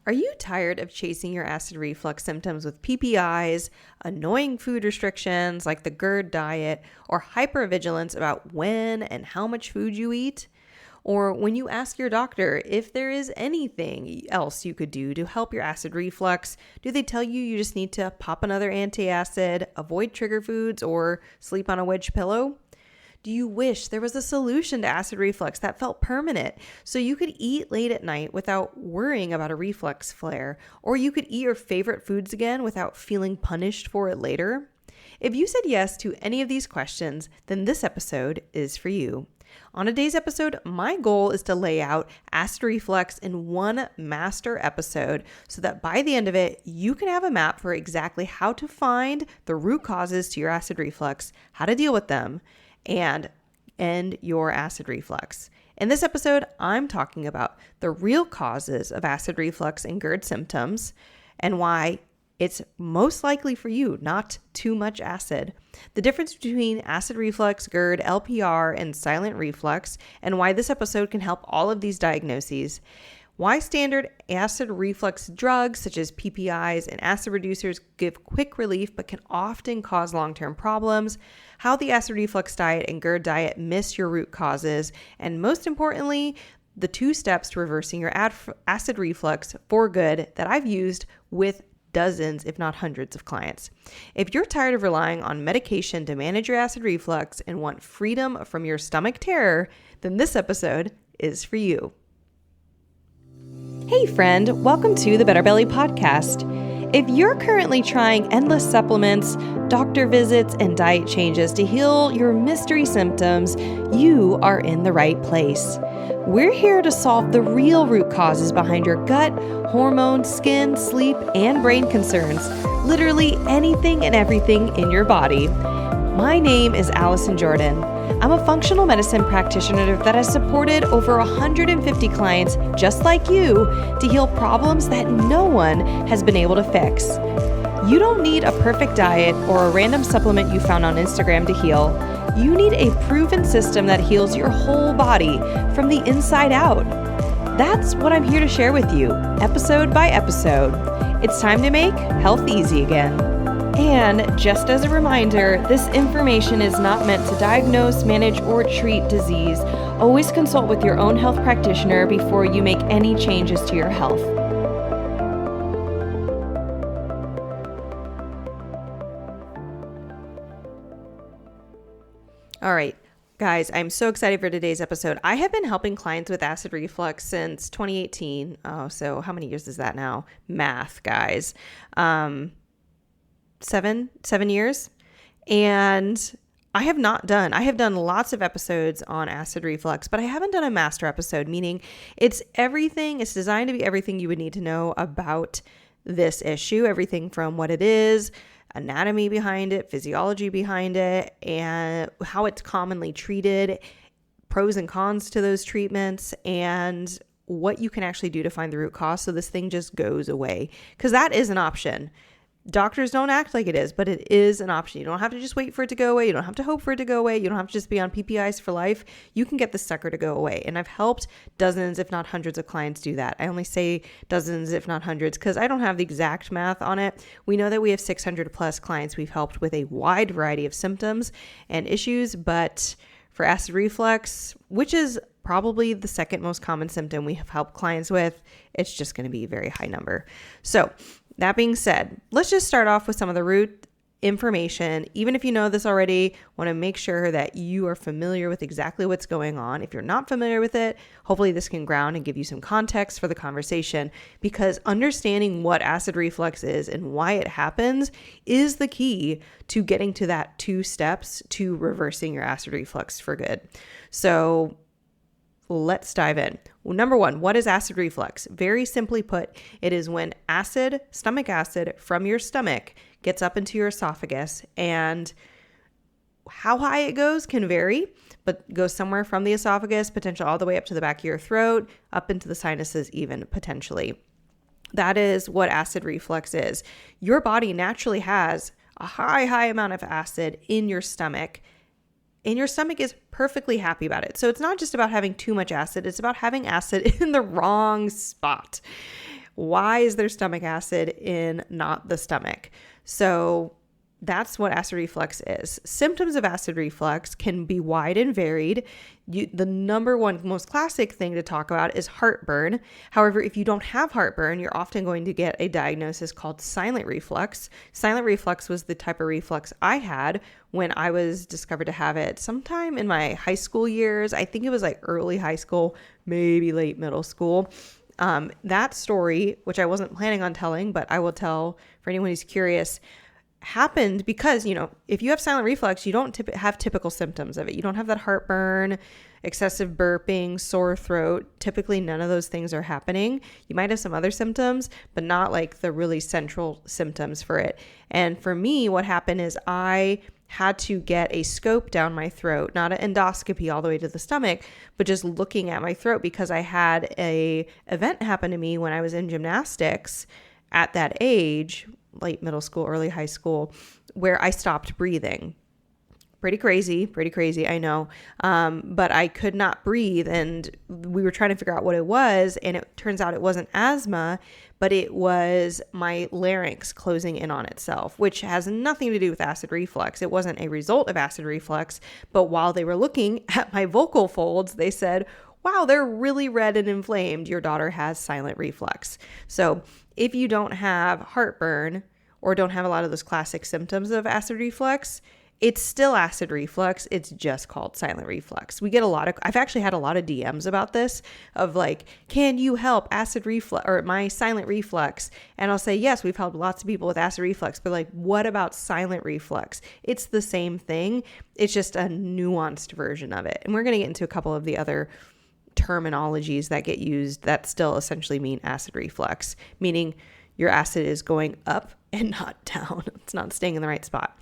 Are you tired of chasing your acid reflux symptoms with PPIs, annoying food restrictions like the GERD diet, or hyper-vigilance about when and how much food you eat? Or when you ask your doctor if there is anything else you could do to help your acid reflux, do they tell you just need to pop another antacid, avoid trigger foods, or sleep on a wedge pillow? Do you wish there was a solution to acid reflux that felt permanent so you could eat late at night without worrying about a reflux flare, or you could eat your favorite foods again without feeling punished for it later? If you said yes to any of these questions, then this episode is for you. On today's episode, my goal is to lay out acid reflux in one master episode so that by the end of it, you can have a map for exactly how to find the root causes to your acid reflux, how to deal with them, and end your acid reflux. In this episode, I'm talking about the real causes of acid reflux and GERD symptoms and why it's most likely for you not too much acid, the difference between acid reflux, GERD, LPR, and silent reflux, and why this episode can help all of these diagnoses, why standard acid reflux drugs such as PPIs and acid reducers give quick relief but can often cause long-term problems, how the acid reflux diet and GERD diet miss your root causes, and most importantly, the 2 steps to reversing your acid reflux for good that I've used with dozens, if not hundreds of clients. If you're tired of relying on medication to manage your acid reflux and want freedom from your stomach terror, then this episode is for you. Hey friend, welcome to the Better Belly podcast. If you're currently trying endless supplements, doctor visits, and diet changes to heal your mystery symptoms, you are in the right place. We're here to solve the real root causes behind your gut, hormones, skin, sleep, and brain concerns, literally anything and everything in your body. My name is Allison Jordan. I'm a functional medicine practitioner that has supported over 150 clients just like you to heal problems that no one has been able to fix. You don't need a perfect diet or a random supplement you found on Instagram to heal. You need a proven system that heals your whole body from the inside out. That's what I'm here to share with you, episode by episode. It's time to make health easy again. And just as a reminder, this information is not meant to diagnose, manage, or treat disease. Always consult with your own health practitioner before you make any changes to your health. All right, guys, I'm so excited for today's episode. I have been helping clients with acid reflux since 2018. Oh, so how many years is that now? Math, guys. 7 years. And I have done lots of episodes on acid reflux, but I haven't done a master episode, meaning it's designed to be everything you would need to know about this issue, everything from what it is, anatomy behind it, physiology behind it, and how it's commonly treated, pros and cons to those treatments, and what you can actually do to find the root cause so this thing just goes away. Because that is an option. Doctors don't act like it is, but it is an option. You don't have to just wait for it to go away. You don't have to hope for it to go away. You don't have to just be on PPIs for life. You can get the sucker to go away. And I've helped dozens, if not hundreds of clients do that. I only say dozens, if not hundreds, because I don't have the exact math on it. We know that we have 600 plus clients we've helped with a wide variety of symptoms and issues, but for acid reflux, which is probably the second most common symptom we have helped clients with, it's just going to be a very high number. So that being said, let's just start off with some of the root information. Even if you know this already, want to make sure that you are familiar with exactly what's going on. If you're not familiar with it, hopefully this can ground and give you some context for the conversation, because understanding what acid reflux is and why it happens is the key to getting to that 2 steps to reversing your acid reflux for good. So let's dive in. Well, number 1, what is acid reflux? Very simply put, it is when stomach acid from your stomach gets up into your esophagus, and how high it goes can vary, but goes somewhere from the esophagus, potentially all the way up to the back of your throat, up into the sinuses even potentially. That is what acid reflux is. Your body naturally has a high amount of acid in your stomach, and your stomach is perfectly happy about it. So it's not just about having too much acid, it's about having acid in the wrong spot. Why is there stomach acid in not the stomach? So that's what acid reflux is. Symptoms of acid reflux can be wide and varied. The number one most classic thing to talk about is heartburn. However, if you don't have heartburn, you're often going to get a diagnosis called silent reflux. Silent reflux was the type of reflux I had when I was discovered to have it sometime in my high school years. I think it was like early high school, maybe late middle school. That story, which I wasn't planning on telling, but I will tell for anyone who's curious, happened because, if you have silent reflux, you don't have typical symptoms of it. You don't have that heartburn, excessive burping, sore throat. Typically, none of those things are happening. You might have some other symptoms, but not like the really central symptoms for it. And for me, what happened is I had to get a scope down my throat, not an endoscopy all the way to the stomach, but just looking at my throat because I had a event happen to me when I was in gymnastics at that age, late middle school, early high school, where I stopped breathing. Pretty crazy, I know. But I could not breathe, and we were trying to figure out what it was, and it turns out it wasn't asthma, but it was my larynx closing in on itself, which has nothing to do with acid reflux. It wasn't a result of acid reflux, but while they were looking at my vocal folds, they said, wow, they're really red and inflamed. Your daughter has silent reflux. So if you don't have heartburn or don't have a lot of those classic symptoms of acid reflux, it's still acid reflux. It's just called silent reflux. I've actually had a lot of DMs about this of like, can you help acid reflux or my silent reflux? And I'll say, yes, we've helped lots of people with acid reflux, but like, what about silent reflux? It's the same thing. It's just a nuanced version of it. And we're going to get into a couple of the other terminologies that get used that still essentially mean acid reflux, meaning your acid is going up and not down. It's not staying in the right spot.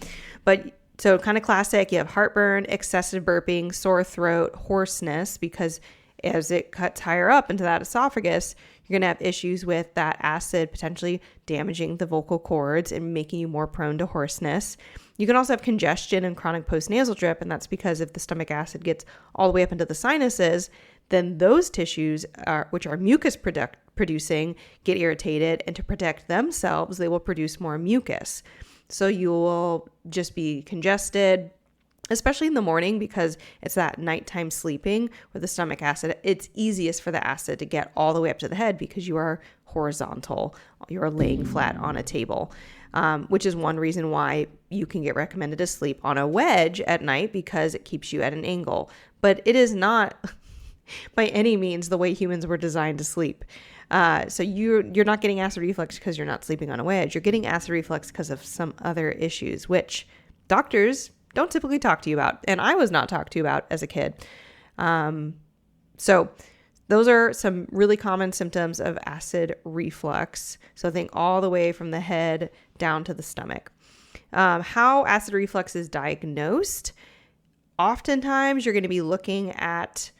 But so kind of classic, you have heartburn, excessive burping, sore throat, hoarseness, because as it cuts higher up into that esophagus, you're going to have issues with that acid potentially damaging the vocal cords and making you more prone to hoarseness. You can also have congestion and chronic postnasal drip, and that's because if the stomach acid gets all the way up into the sinuses, then those tissues, which are mucus producing, get irritated, and to protect themselves, they will produce more mucus. So you will just be congested, especially in the morning because it's that nighttime sleeping with the stomach acid. It's easiest for the acid to get all the way up to the head because you are horizontal. You are laying flat on a table, which is one reason why you can get recommended to sleep on a wedge at night because it keeps you at an angle. But it is not by any means the way humans were designed to sleep. So you're not getting acid reflux because you're not sleeping on a wedge. You're getting acid reflux because of some other issues, which doctors don't typically talk to you about. And I was not talked to about as a kid. So those are some really common symptoms of acid reflux. So think all the way from the head down to the stomach. How acid reflux is diagnosed. Oftentimes you're going to be looking at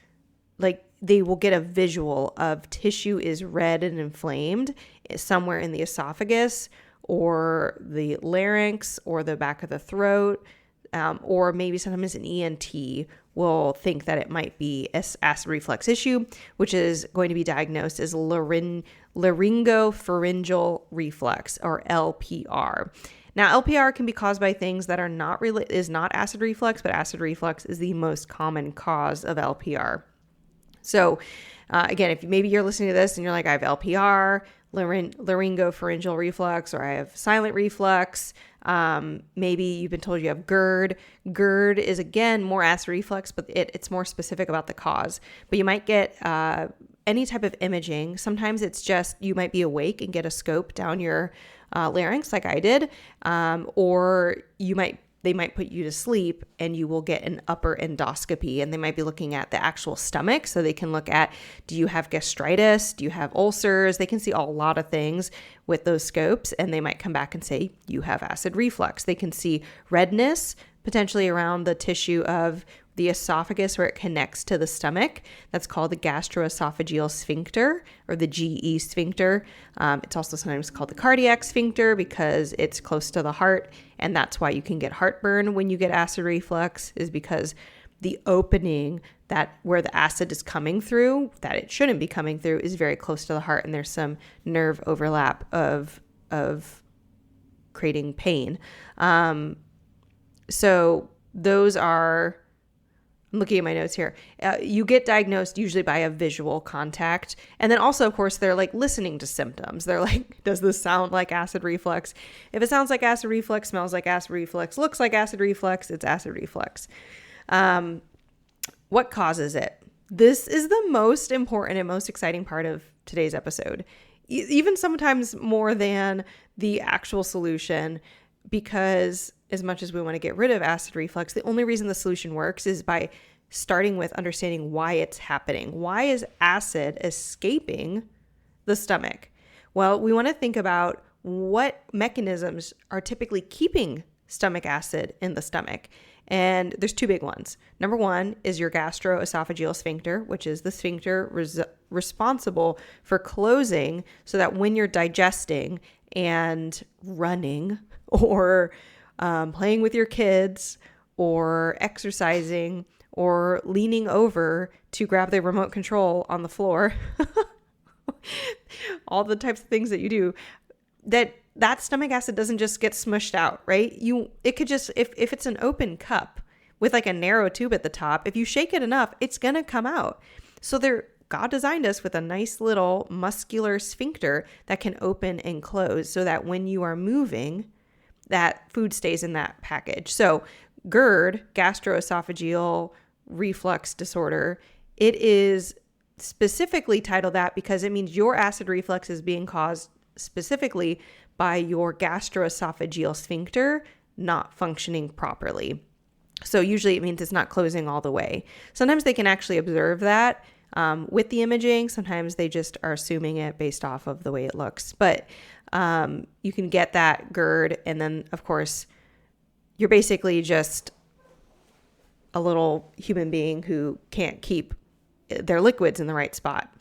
they will get a visual of tissue is red and inflamed somewhere in the esophagus or the larynx or the back of the throat, or maybe sometimes an ENT will think that it might be an acid reflux issue, which is going to be diagnosed as laryngopharyngeal reflux, or LPR. Now, LPR can be caused by things that are not acid reflux, but acid reflux is the most common cause of LPR. So again, if maybe you're listening to this and you're like, I have LPR, laryngopharyngeal reflux, or I have silent reflux, maybe you've been told you have GERD. GERD is, again, more acid reflux, but it's more specific about the cause. But you might get any type of imaging. Sometimes it's just you might be awake and get a scope down your larynx like I did, or they might put you to sleep and you will get an upper endoscopy, and they might be looking at the actual stomach. So they can look at, do you have gastritis? Do you have ulcers? They can see a lot of things with those scopes, and they might come back and say, you have acid reflux. They can see redness potentially around the tissue of the esophagus where it connects to the stomach. That's called the gastroesophageal sphincter, or the GE sphincter. It's also sometimes called the cardiac sphincter because it's close to the heart, and that's why you can get heartburn when you get acid reflux, is because the opening that where the acid is coming through, that it shouldn't be coming through, is very close to the heart, and there's some nerve overlap of creating pain. So those are, I'm looking at my notes here. You get diagnosed usually by a visual contact. And then also, of course, they're like listening to symptoms. They're like, does this sound like acid reflux? If it sounds like acid reflux, smells like acid reflux, looks like acid reflux, it's acid reflux. What causes it? This is the most important and most exciting part of today's episode, even sometimes more than the actual solution, because as much as we want to get rid of acid reflux, the only reason the solution works is by starting with understanding why it's happening. Why is acid escaping the stomach? Well, we want to think about what mechanisms are typically keeping stomach acid in the stomach. And there's two big ones. Number one is your gastroesophageal sphincter, which is the sphincter responsible for closing so that when you're digesting and running or playing with your kids or exercising or leaning over to grab the remote control on the floor, all the types of things that you do, that stomach acid doesn't just get smushed out, right? It could just, if it's an open cup with like a narrow tube at the top, if you shake it enough, it's going to come out. So God designed us with a nice little muscular sphincter that can open and close so that when you are moving, that food stays in that package. So GERD, gastroesophageal reflux disorder, it is specifically titled that because it means your acid reflux is being caused specifically by your gastroesophageal sphincter not functioning properly. So usually it means it's not closing all the way. Sometimes they can actually observe that with the imaging. Sometimes they just are assuming it based off of the way it looks. But you can get that GERD, and then of course you're basically just a little human being who can't keep their liquids in the right spot.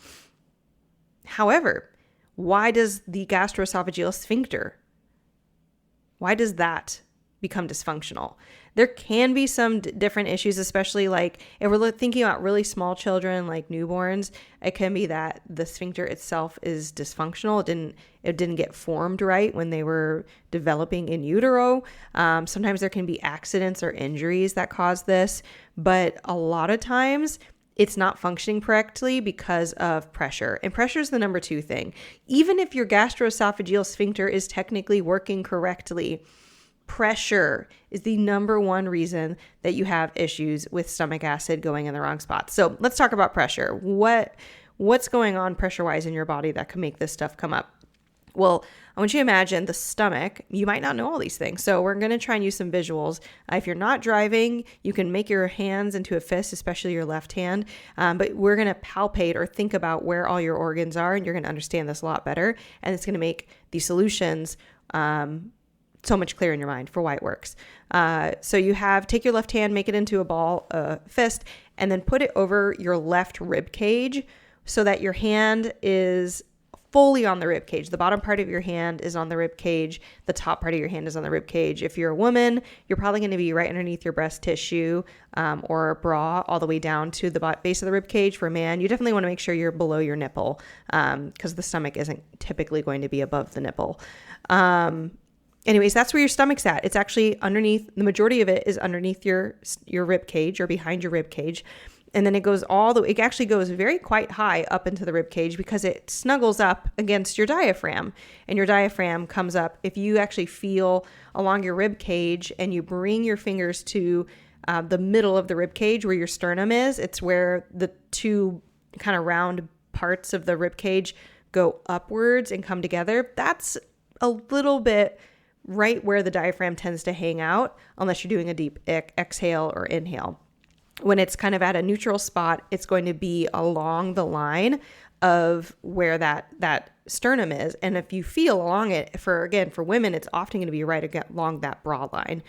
However, why does the gastroesophageal sphincter, why does that become dysfunctional? There can be some different issues, especially like if we're thinking about really small children like newborns. It can be that the sphincter itself is dysfunctional. It didn't get formed right when they were developing in utero. Sometimes there can be accidents or injuries that cause this, but a lot of times it's not functioning correctly because of pressure. And pressure is the number two thing. Even if your gastroesophageal sphincter is technically working correctly, pressure is the number one reason that you have issues with stomach acid going in the wrong spot. So let's talk about pressure. What's going on pressure-wise in your body that can make this stuff come up? Well, I want you to imagine the stomach. You might not know all these things, so we're going to try and use some visuals. If you're not driving, you can make your hands into a fist, especially your left hand, but we're going to palpate or think about where all your organs are, and you're going to understand this a lot better, and it's going to make these solutions so much clearer in your mind for why it works. So you take your left hand, make it into a ball, fist, and then put it over your left rib cage so that your hand is fully on the rib cage. The bottom part of your hand is on the rib cage. The top part of your hand is on the rib cage. If you're a woman, you're probably going to be right underneath your breast tissue or bra all the way down to the base of the rib cage. For a man, you definitely want to make sure you're below your nipple because the stomach isn't typically going to be above the nipple. Anyways, that's where your stomach's at. It's actually underneath. The majority of it is underneath your rib cage or behind your rib cage. And then it goes it actually goes quite high up into the rib cage because it snuggles up against your diaphragm, and your diaphragm comes up. If you actually feel along your rib cage and you bring your fingers to the middle of the rib cage where your sternum is, it's where the two kind of round parts of the rib cage go upwards and come together. That's a little bit right where the diaphragm tends to hang out, unless you're doing a deep exhale or inhale. When it's kind of at a neutral spot, it's going to be along the line of where that sternum is. And if you feel along it, for women, it's often going to be right along that bra line.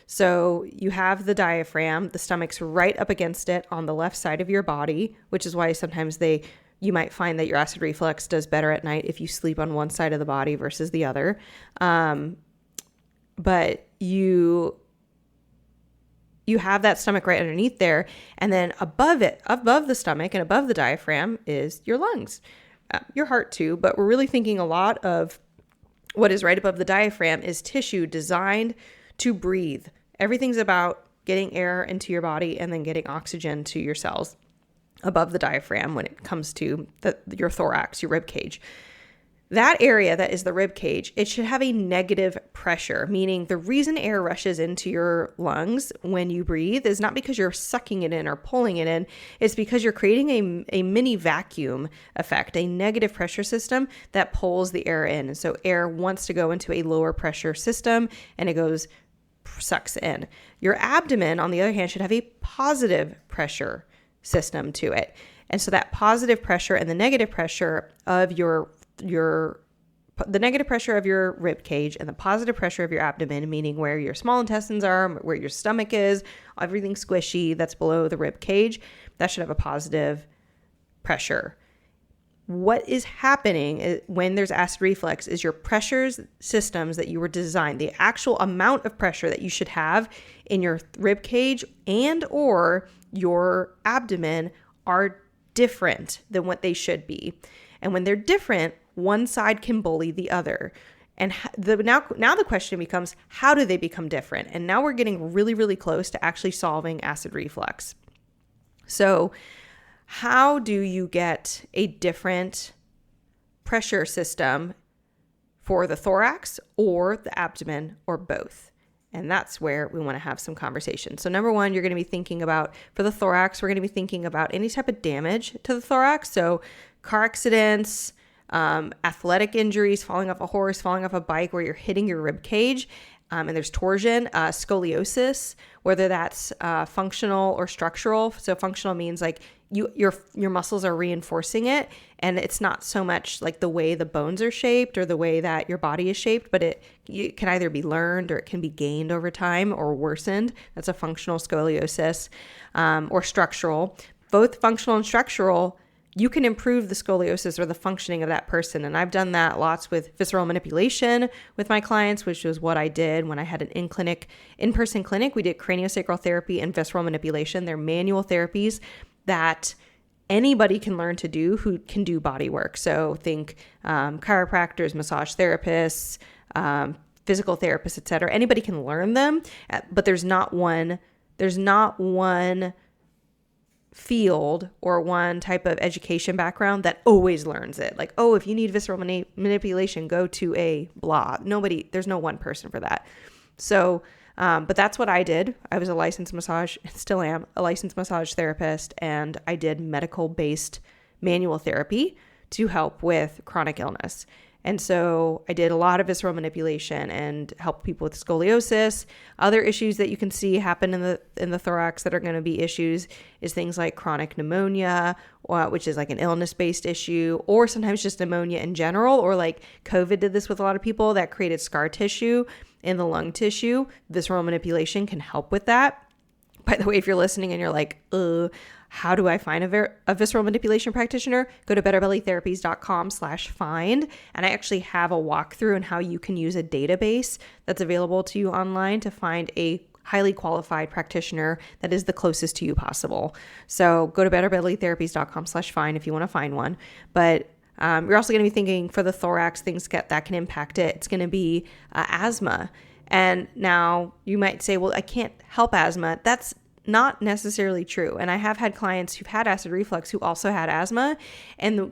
So you have the diaphragm, the stomach's right up against it on the left side of your body, which is why sometimes you might find that your acid reflux does better at night if you sleep on one side of the body versus the other. But you have that stomach right underneath there. And then above it, above the stomach and above the diaphragm is your lungs, your heart too. But we're really thinking a lot of what is right above the diaphragm is tissue designed to breathe. Everything's about getting air into your body and then getting oxygen to your cells above the diaphragm when it comes to your thorax, your rib cage. That area that is the rib cage, it should have a negative pressure, meaning the reason air rushes into your lungs when you breathe is not because you're sucking it in or pulling it in. It's because you're creating a mini vacuum effect, a negative pressure system that pulls the air in. And so air wants to go into a lower pressure system and it sucks in. Your abdomen, on the other hand, should have a positive pressure system to it. And so that positive pressure and the negative pressure of the negative pressure of your rib cage and the positive pressure of your abdomen, meaning where your small intestines are, where your stomach is, everything squishy that's below the rib cage, that should have a positive pressure. What is happening when there's acid reflux is your pressures systems that you were designed, the actual amount of pressure that you should have in your rib cage and or your abdomen are different than what they should be. And when they're different, one side can bully the other. And now the question becomes, how do they become different? And now we're getting really, really close to actually solving acid reflux. So how do you get a different pressure system for the thorax or the abdomen or both? And that's where we want to have some conversation. So number one, you're going to be thinking about, for the thorax, we're going to be thinking about any type of damage to the thorax. So car accidents, athletic injuries, falling off a horse, falling off a bike where you're hitting your rib cage, and there's torsion, scoliosis, whether that's functional or structural. So functional means like your muscles are reinforcing it, and it's not so much like the way the bones are shaped or the way that your body is shaped, but it can either be learned or it can be gained over time or worsened. That's a functional scoliosis, or structural. Both functional and structural, you can improve the scoliosis or the functioning of that person. And I've done that lots with visceral manipulation with my clients, which was what I did when I had an in-person clinic. We did craniosacral therapy and visceral manipulation. They're manual therapies that anybody can learn to do who can do body work. So think chiropractors, massage therapists, physical therapists, etc. Anybody can learn them, but there's not one field or one type of education background that always learns it. Like, oh, if you need visceral manipulation, go to a blah. There's no one person for that. So, but that's what I did. I was a licensed still am a licensed massage therapist, and I did medical-based manual therapy to help with chronic illness. And so I did a lot of visceral manipulation and helped people with scoliosis. Other issues that you can see happen in the thorax that are going to be issues is things like chronic pneumonia, which is like an illness-based issue, or sometimes just pneumonia in general, or like COVID did this with a lot of people that created scar tissue in the lung tissue. Visceral manipulation can help with that. By the way, if you're listening and you're like, how do I find a visceral manipulation practitioner? Go to betterbellytherapies.com/find. And I actually have a walkthrough on how you can use a database that's available to you online to find a highly qualified practitioner that is the closest to you possible. So go to betterbellytherapies.com/find if you want to find one. But you're also going to be thinking for the thorax, things that can impact it. It's going to be asthma. And now you might say, well, I can't help asthma. That's not necessarily true. And I have had clients who've had acid reflux who also had asthma. And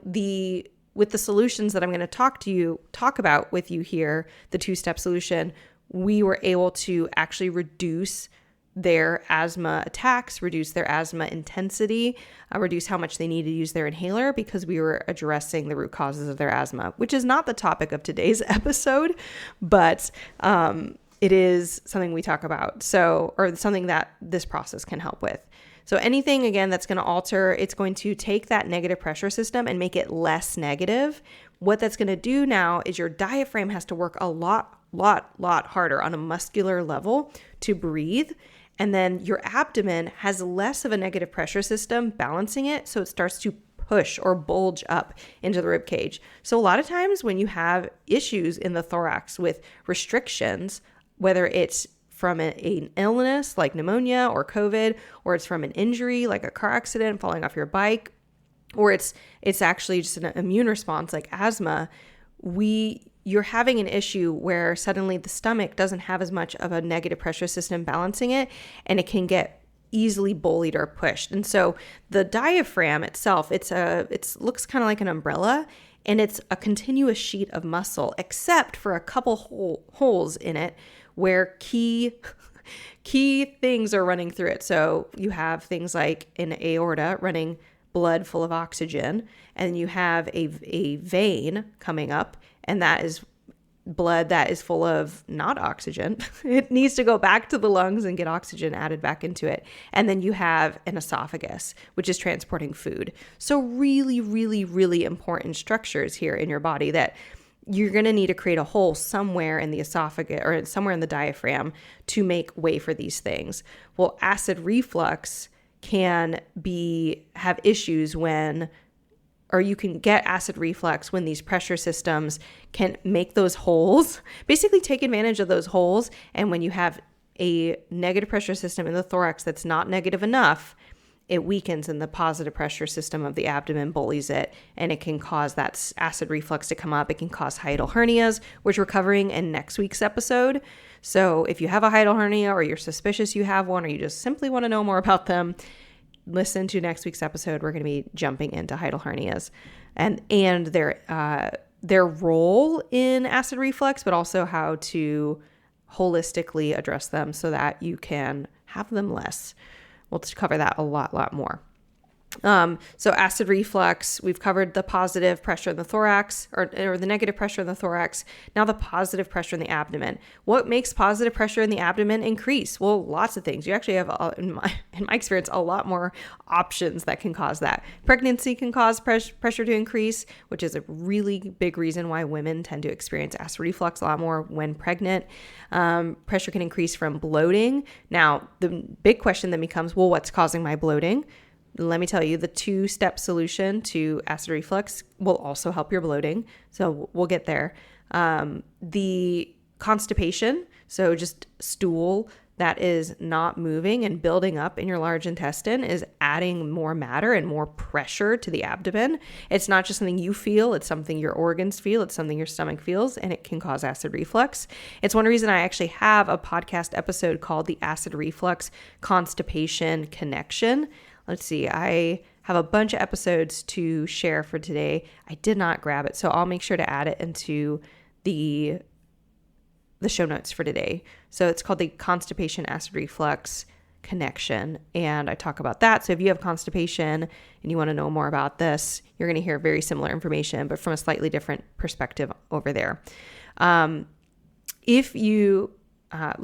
with the solutions that I'm going to talk about with you here, the 2-step solution, we were able to actually reduce their asthma attacks, reduce their asthma intensity, reduce how much they need to use their inhaler, because we were addressing the root causes of their asthma, which is not the topic of today's episode, but it is something we talk about. Or something that this process can help with. So anything, again, that's going to alter, it's going to take that negative pressure system and make it less negative. What that's going to do now is your diaphragm has to work a lot harder on a muscular level to breathe. And then your abdomen has less of a negative pressure system balancing it. So it starts to push or bulge up into the rib cage. So a lot of times when you have issues in the thorax with restrictions, whether it's from an illness like pneumonia or COVID, or it's from an injury like a car accident, falling off your bike, or it's actually just an immune response like asthma, you're having an issue where suddenly the stomach doesn't have as much of a negative pressure system balancing it, and it can get easily bullied or pushed. And so the diaphragm itself, it looks kind of like an umbrella, and it's a continuous sheet of muscle, except for a couple holes in it where key things are running through it. So you have things like an aorta running blood full of oxygen, and you have a vein coming up, and that is blood that is full of not oxygen. It needs to go back to the lungs and get oxygen added back into it. And then you have an esophagus, which is transporting food. So really, really, really important structures here in your body that you're going to need to create a hole somewhere in the esophagus or somewhere in the diaphragm to make way for these things. Well, acid reflux can have issues or you can get acid reflux when these pressure systems can make those holes, basically take advantage of those holes. And when you have a negative pressure system in the thorax that's not negative enough, it weakens, and the positive pressure system of the abdomen bullies it, and it can cause that acid reflux to come up. It can cause hiatal hernias, which we're covering in next week's episode. So if you have a hiatal hernia, or you're suspicious you have one, or you just simply want to know more about them, listen to next week's episode. We're going to be jumping into hiatal hernias and their role in acid reflux, but also how to holistically address them so that you can have them less. We'll cover that a lot more. So acid reflux, we've covered the positive pressure in the thorax or the negative pressure in the thorax. Now the positive pressure in the abdomen. What makes positive pressure in the abdomen increase? Well, lots of things. You actually have, in my experience, a lot more options that can cause that. Pregnancy can cause pressure to increase, which is a really big reason why women tend to experience acid reflux a lot more when pregnant. Pressure can increase from bloating. Now, the big question then becomes, well, what's causing my bloating? Let me tell you, the 2-step solution to acid reflux will also help your bloating. So we'll get there. The constipation, so just stool that is not moving and building up in your large intestine, is adding more matter and more pressure to the abdomen. It's not just something you feel, it's something your organs feel, it's something your stomach feels, and it can cause acid reflux. It's one reason I actually have a podcast episode called The Acid Reflux Constipation Connection. Let's see, I have a bunch of episodes to share for today. I did not grab it, so I'll make sure to add it into the show notes for today. So it's called the Constipation Acid Reflux Connection, and I talk about that. So if you have constipation and you want to know more about this, you're going to hear very similar information, but from a slightly different perspective over there. Let's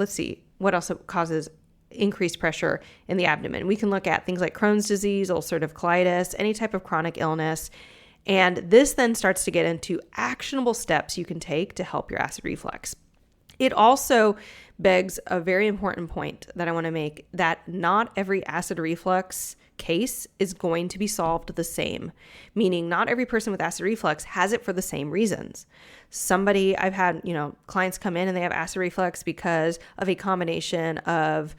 see, what else causes increased pressure in the abdomen? We can look at things like Crohn's disease, ulcerative colitis, any type of chronic illness. And this then starts to get into actionable steps you can take to help your acid reflux. It also begs a very important point that I want to make, that not every acid reflux case is going to be solved the same, meaning not every person with acid reflux has it for the same reasons. I've had, clients come in and they have acid reflux because of a combination of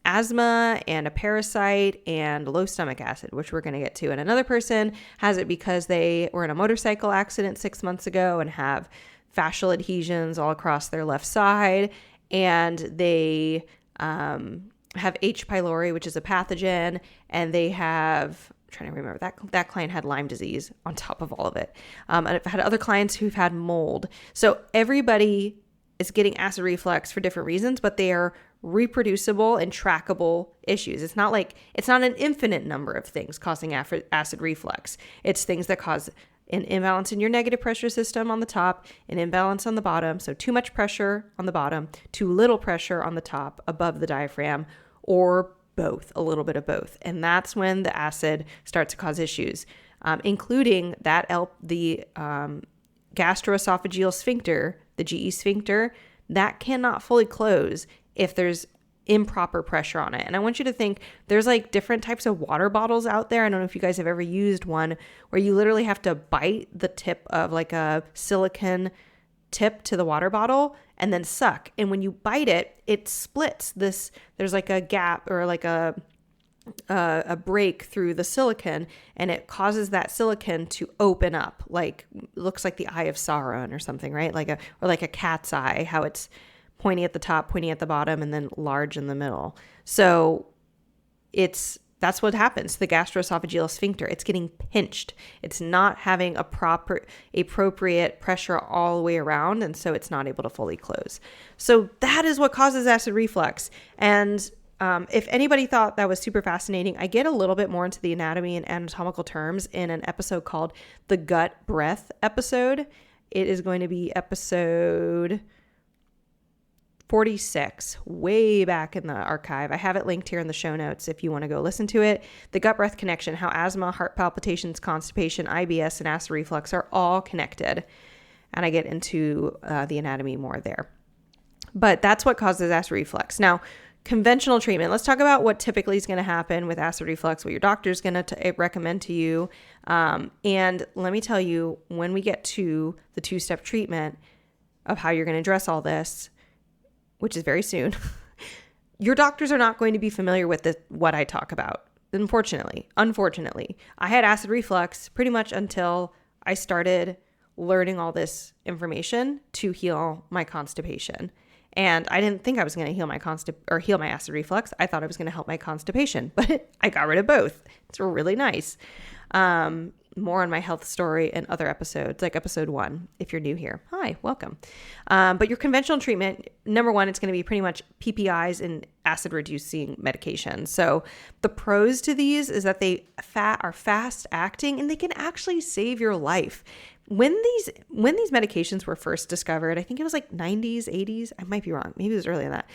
asthma and a parasite and low stomach acid, which we're going to get to. And another person has it because they were in a motorcycle accident 6 months ago and have fascial adhesions all across their left side. And they have H. pylori, which is a pathogen. And they have, I'm trying to remember, that client had Lyme disease on top of all of it. And I've had other clients who've had mold. So everybody is getting acid reflux for different reasons, but they are reproducible and trackable issues. It's not an infinite number of things causing acid reflux. It's things that cause an imbalance in your negative pressure system on the top, an imbalance on the bottom. So too much pressure on the bottom, too little pressure on the top above the diaphragm, or both, a little bit of both. And that's when the acid starts to cause issues, including the gastroesophageal sphincter, the GE sphincter, that cannot fully close if there's improper pressure on it. And I want you to think, there's like different types of water bottles out there. I don't know if you guys have ever used one where you literally have to bite the tip of like a silicone tip to the water bottle and then suck. And when you bite it, it splits this. There's like a gap or like a break through the silicone, and it causes that silicone to open up, like looks like the eye of Sauron or something, right? Like a cat's eye, how it's pointy at the top, pointy at the bottom, and then large in the middle. So that's what happens to the gastroesophageal sphincter. It's getting pinched. It's not having appropriate pressure all the way around, and so it's not able to fully close. So that is what causes acid reflux. And if anybody thought that was super fascinating, I get a little bit more into the anatomy and anatomical terms in an episode called the gut breath episode. It is going to be episode 46, way back in the archive. I have it linked here in the show notes if you want to go listen to it. The gut breath connection, how asthma, heart palpitations, constipation, IBS, and acid reflux are all connected. And I get into the anatomy more there. But that's what causes acid reflux. Now, conventional treatment. Let's talk about what typically is going to happen with acid reflux, what your doctor is going to recommend to you. And let me tell you, when we get to the 2-step treatment of how you're going to address all this, which is very soon, your doctors are not going to be familiar with what I talk about. Unfortunately, I had acid reflux pretty much until I started learning all this information to heal my constipation. And I didn't think I was going to heal my acid reflux. I thought I was going to help my constipation, but I got rid of both. It's really nice. More on my health story and other episodes, like episode 1, if you're new here. Hi, welcome. But your conventional treatment, number 1, it's going to be pretty much PPIs and acid-reducing medications. So the pros to these is that they are fast-acting and they can actually save your life. When these medications were first discovered, I think it was like 90s, 80s. I might be wrong. Maybe it was earlier than that.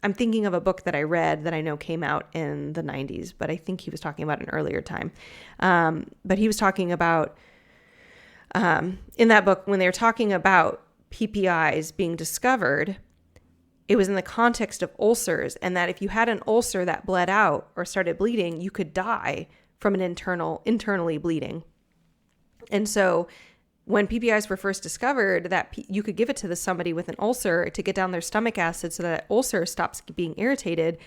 I'm thinking of a book that I read that I know came out in the 90s, but I think he was talking about an earlier time. But he was talking about, in that book, when they were talking about PPIs being discovered, it was in the context of ulcers, and that if you had an ulcer that bled out or started bleeding, you could die from an internally bleeding. And so when PPIs were first discovered, that you could give it to somebody with an ulcer to get down their stomach acid so that ulcer stops being irritated,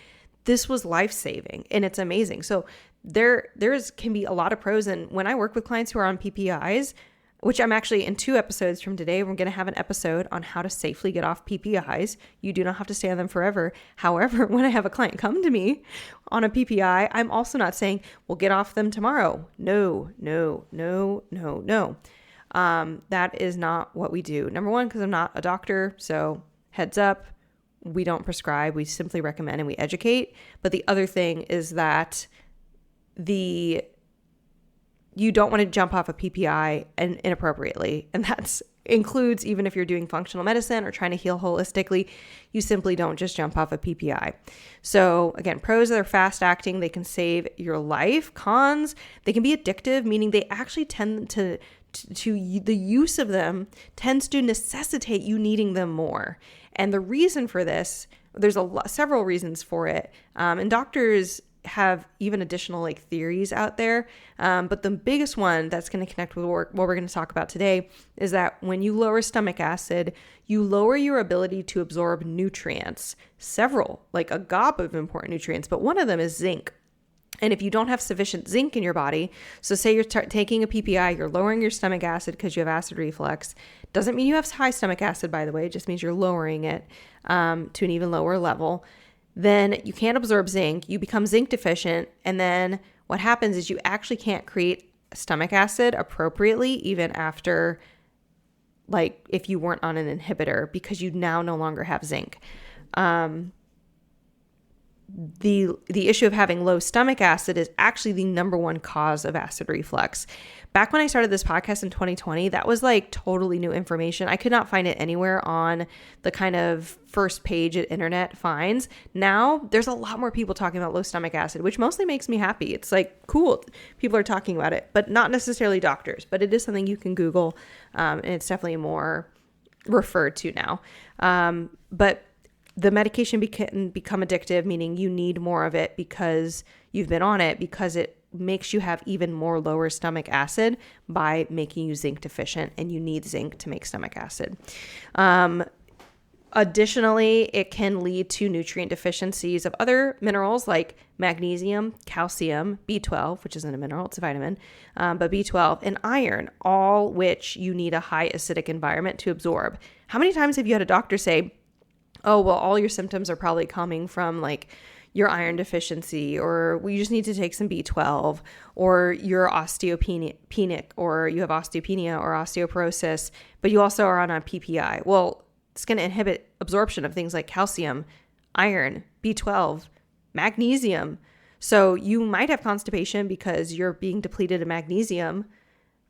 this was life-saving, and it's amazing. So there can be a lot of pros. And when I work with clients who are on PPIs, which I'm actually in 2 episodes from today, we're going to have an episode on how to safely get off PPIs. You do not have to stay on them forever. However, when I have a client come to me on a PPI, I'm also not saying, well, get off them tomorrow. No. That is not what we do. Number 1, because I'm not a doctor. So heads up, we don't prescribe. We simply recommend and we educate. But the other thing is that you don't want to jump off a PPI inappropriately. And that includes even if you're doing functional medicine or trying to heal holistically, you simply don't just jump off a PPI. So again, pros, they're fast acting. They can save your life. Cons, they can be addictive, meaning they actually tend to the use of them tends to necessitate you needing them more. And the reason for this, there's several reasons for it. And doctors have even additional theories out there. But the biggest one that's going to connect with what we're going to talk about today is that when you lower stomach acid, you lower your ability to absorb nutrients, several, like a gob of important nutrients, but one of them is zinc. And if you don't have sufficient zinc in your body, so say you're taking a PPI, you're lowering your stomach acid because you have acid reflux. Doesn't mean you have high stomach acid, by the way. It just means you're lowering it to an even lower level. Then you can't absorb zinc. You become zinc deficient. And then what happens is you actually can't create stomach acid appropriately, even after, if you weren't on an inhibitor, because you now no longer have zinc. The issue of having low stomach acid is actually the number 1 cause of acid reflux. Back when I started this podcast in 2020, that was totally new information. I could not find it anywhere on the kind of first page at internet finds. Now there's a lot more people talking about low stomach acid, which mostly makes me happy. It's cool. People are talking about it, but not necessarily doctors, but it is something you can Google. And it's definitely more referred to now. But the medication can become addictive, meaning you need more of it because you've been on it, because it makes you have even more lower stomach acid by making you zinc deficient, and you need zinc to make stomach acid. Additionally, it can lead to nutrient deficiencies of other minerals like magnesium, calcium, B12, which isn't a mineral, it's a vitamin, but B12 and iron, all which you need a high acidic environment to absorb. How many times have you had a doctor say, oh, well, all your symptoms are probably coming from like your iron deficiency, or you just need to take some B12, or you're osteopenic, or you have osteopenia or osteoporosis, but you also are on a PPI. Well, it's going to inhibit absorption of things like calcium, iron, B12, magnesium. So you might have constipation because you're being depleted of magnesium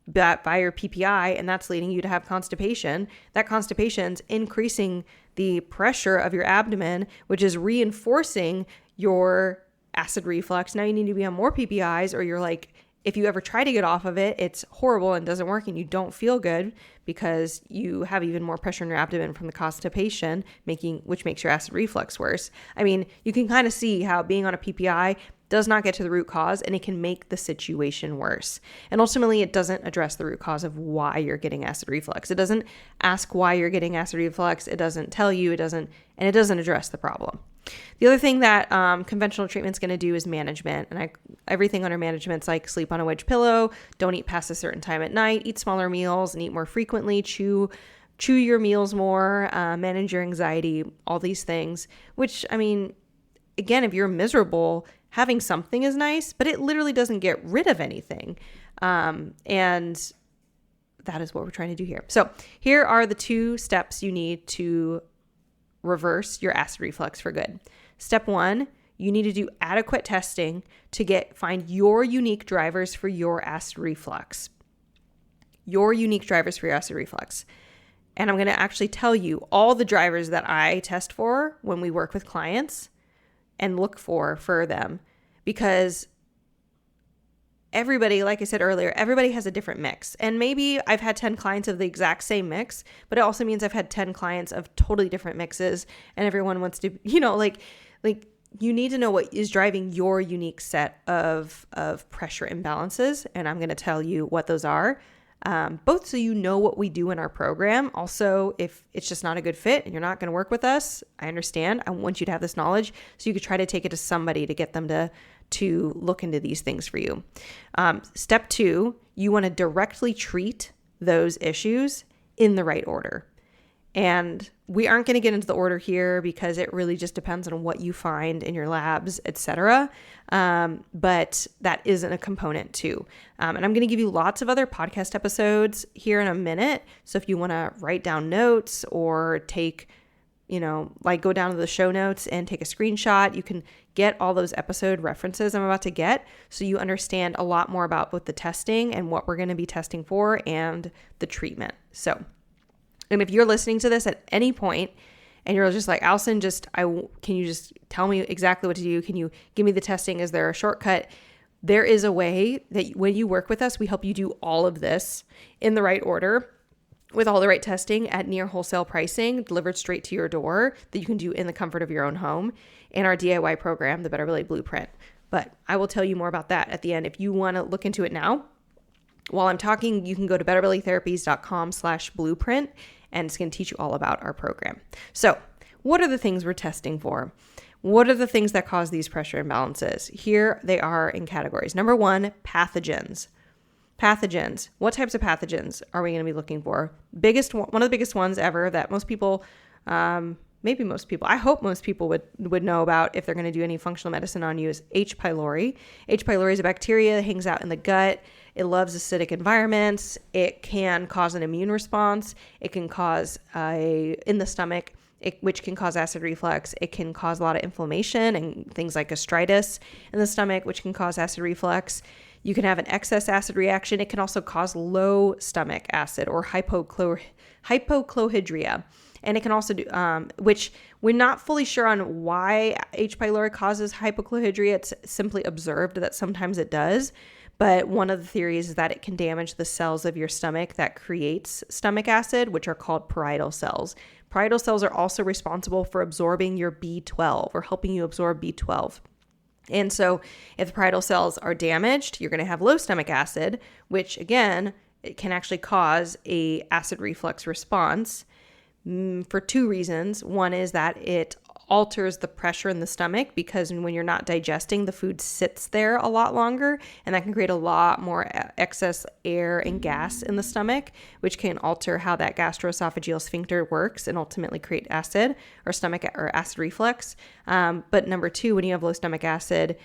by your PPI, and that's leading you to have constipation. That constipation's increasing the pressure of your abdomen, which is reinforcing your acid reflux. Now you need to be on more PPIs, or you're like, if you ever try to get off of it, it's horrible and doesn't work, and you don't feel good because you have even more pressure in your abdomen from the constipation, which makes your acid reflux worse. I mean, you can kind of see how being on a PPI does not get to the root cause, and it can make the situation worse. And ultimately, it doesn't address the root cause of why you're getting acid reflux. It doesn't ask why you're getting acid reflux. It doesn't tell you, it doesn't address the problem. The other thing that conventional treatment's going to do is management. And everything under management's like sleep on a wedge pillow, don't eat past a certain time at night, eat smaller meals and eat more frequently, chew your meals more, manage your anxiety, all these things, which, I mean, again, if you're miserable, having something is nice, but it literally doesn't get rid of anything. And that is what we're trying to do here. So here are the 2 steps you need to reverse your acid reflux for good. Step 1, you need to do adequate testing to find your unique drivers for your acid reflux. Your unique drivers for your acid reflux. And I'm going to actually tell you all the drivers that I test for when we work with clients and look for them, because everybody, like I said earlier, everybody has a different mix. And maybe I've had 10 clients of the exact same mix, but it also means I've had 10 clients of totally different mixes, and everyone wants to, like you need to know what is driving your unique set of pressure imbalances. And I'm going to tell you what those are, both so you know what we do in our program. Also, if it's just not a good fit and you're not going to work with us, I understand. I want you to have this knowledge so you could try to take it to somebody to get them to look into these things for you. Step 2, you want to directly treat those issues in the right order. And we aren't going to get into the order here because it really just depends on what you find in your labs, etc. But that isn't a component too. And I'm going to give you lots of other podcast episodes here in a minute. So if you want to write down notes or take, go down to the show notes and take a screenshot, you can get all those episode references I'm about to get, so you understand a lot more about both the testing and what we're going to be testing for and the treatment. So, and if you're listening to this at any point and you're just like, Allison, can you just tell me exactly what to do? Can you give me the testing? Is there a shortcut? There is a way that when you work with us, we help you do all of this in the right order with all the right testing at near wholesale pricing, delivered straight to your door, that you can do in the comfort of your own home, in our DIY program, the Better Belly Blueprint. But I will tell you more about that at the end. If you want to look into it now, while I'm talking, you can go to betterbellytherapies.com/blueprint, and it's going to teach you all about our program. So what are the things we're testing for? What are the things that cause these pressure imbalances? Here they are in categories. Number 1, pathogens. Pathogens. What types of pathogens are we going to be looking for? One of the biggest ones ever that most people, I hope most people would know about if they're going to do any functional medicine on you, is H. pylori. H. pylori is a bacteria that hangs out in the gut. It loves acidic environments. It can cause an immune response. It can cause in the stomach, which can cause acid reflux. It can cause a lot of inflammation and things like gastritis in the stomach, which can cause acid reflux. You can have an excess acid reaction. It can also cause low stomach acid or hypochlorhydria. And it can also do, which we're not fully sure on why H. pylori causes hypochlorhydria. It's simply observed that sometimes it does. But one of the theories is that it can damage the cells of your stomach that creates stomach acid, which are called parietal cells. Parietal cells are also responsible for absorbing your B12 or helping you absorb B12. And so if the parietal cells are damaged, you're going to have low stomach acid, which again, it can actually cause a acid reflux response for two reasons. One is that it alters the pressure in the stomach, because when you're not digesting, the food sits there a lot longer, and that can create a lot more excess air and gas in the stomach, which can alter how that gastroesophageal sphincter works and ultimately create acid or stomach or acid reflux. But number two, when you have low stomach acid,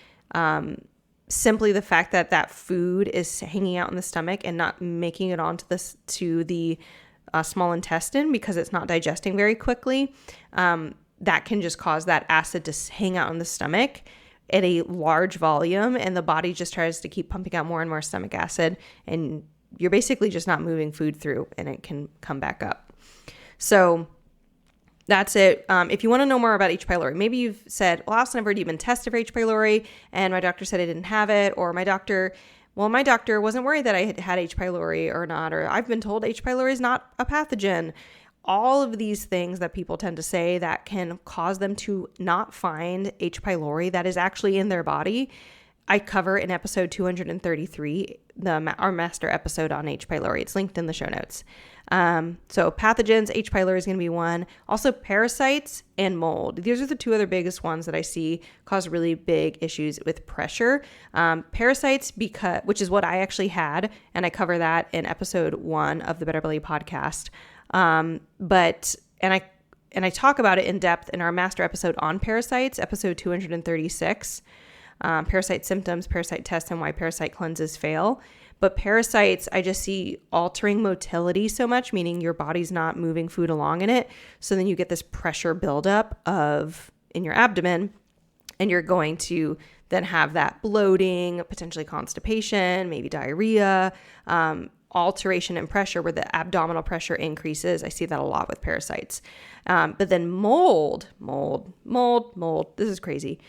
simply the fact that that food is hanging out in the stomach and not making it onto the small intestine because it's not digesting very quickly, that can just cause that acid to hang out in the stomach at a large volume, and the body just tries to keep pumping out more and more stomach acid, and you're basically just not moving food through, and it can come back up. So that's it. If you want to know more about H. pylori, maybe you've said, well, Allison, I've already been tested for H. pylori, and my doctor said I didn't have it, or my doctor wasn't worried that I had H. pylori or not, or I've been told H. pylori is not a pathogen. All of these things that people tend to say that can cause them to not find H. pylori that is actually in their body, I cover in episode 233, our master episode on H. pylori. It's linked in the show notes. So pathogens, H. pylori is going to be one. Also parasites and mold. These are the two other biggest ones that I see cause really big issues with pressure. Parasites, which is what I actually had, and I cover that in episode 1 of the Better Belly podcast. I talk about it in depth in our master episode on parasites, episode 236, parasite symptoms, parasite tests, and why parasite cleanses fail. But parasites, I just see altering motility so much, meaning your body's not moving food along in it. So then you get this pressure buildup in your abdomen, and you're going to then have that bloating, potentially constipation, maybe diarrhea, alteration in pressure where the abdominal pressure increases. I see that a lot with parasites. But then mold, this is crazy.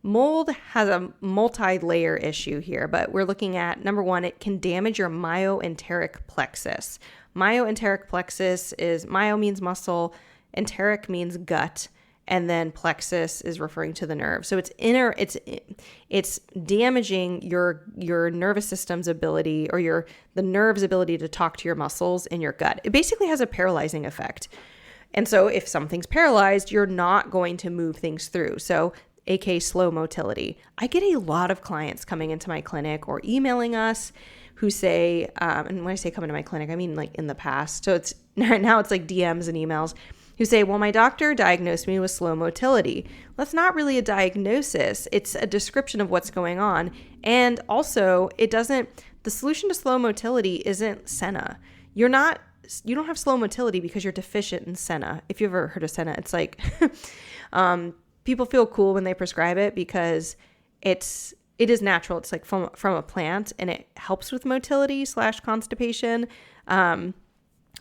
Mold has a multi-layer issue here, but we're looking at, number one, it can damage your myoenteric plexus. Myoenteric plexus is, myo means muscle, enteric means gut, and then plexus is referring to the nerve. So it's damaging your nervous system's ability, or the nerve's ability to talk to your muscles in your gut. It basically has a paralyzing effect. And so if something's paralyzed, you're not going to move things through. So aka slow motility. I get a lot of clients coming into my clinic or emailing us who say, and when I say come into my clinic, I mean like in the past. So now it's like DMs and emails, who say, well, my doctor diagnosed me with slow motility. Well, that's not really a diagnosis. It's a description of what's going on. And also the solution to slow motility isn't senna. You don't have slow motility because you're deficient in senna. If you've ever heard of senna, it's like, people feel cool when they prescribe it because it is natural. It's like from a plant, and it helps with motility / constipation.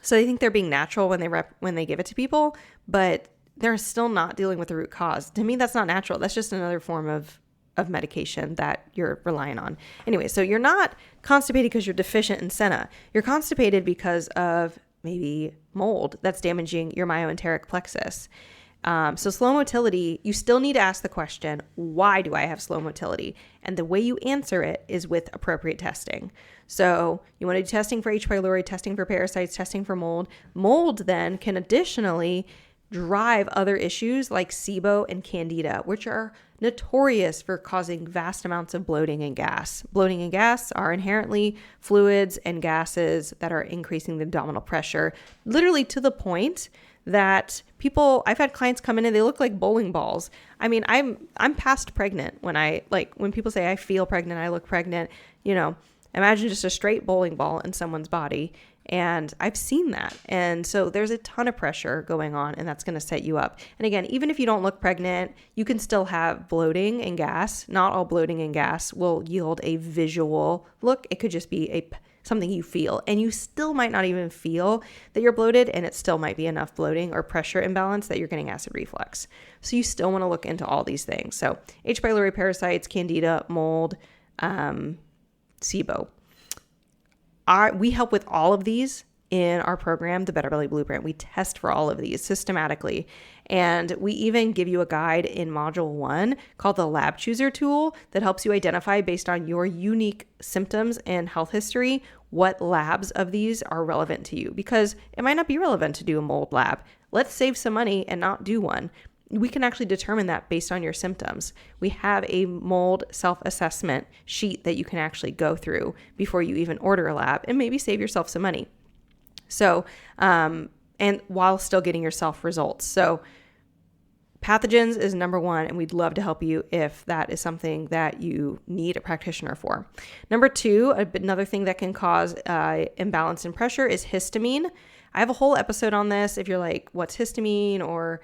So they think they're being natural when they give it to people, but they're still not dealing with the root cause. To me, that's not natural. That's just another form of medication that you're relying on. Anyway, so you're not constipated because you're deficient in senna. You're constipated because of maybe mold that's damaging your myoenteric plexus. So slow motility, you still need to ask the question, why do I have slow motility? And the way you answer it is with appropriate testing. So you want to do testing for H. pylori, testing for parasites, testing for mold. Mold then can additionally drive other issues like SIBO and Candida, which are notorious for causing vast amounts of bloating and gas. Bloating and gas are inherently fluids and gases that are increasing the abdominal pressure, literally to the point that I've had clients come in and they look like bowling balls. I mean, I'm past pregnant when people say I feel pregnant, I look pregnant, imagine just a straight bowling ball in someone's body. And I've seen that. And so there's a ton of pressure going on, and that's going to set you up. And again, even if you don't look pregnant, you can still have bloating and gas. Not all bloating and gas will yield a visual look. It could just be something you feel, and you still might not even feel that you're bloated, and it still might be enough bloating or pressure imbalance that you're getting acid reflux. So you still want to look into all these things. So H. pylori, parasites, Candida, mold, SIBO. We help with all of these in our program, the Better Belly Blueprint. We test for all of these systematically. And we even give you a guide in Module 1 called the Lab Chooser tool that helps you identify, based on your unique symptoms and health history, what labs of these are relevant to you, because it might not be relevant to do a mold lab. Let's save some money and not do one. We can actually determine that based on your symptoms. We have a mold self-assessment sheet that you can actually go through before you even order a lab and maybe save yourself some money. So, and while still getting yourself results. So Pathogens is number one, and we'd love to help you if that is something that you need a practitioner for. Number two, another thing that can cause imbalance in pressure is histamine. I have a whole episode on this. If you're like, what's histamine? Or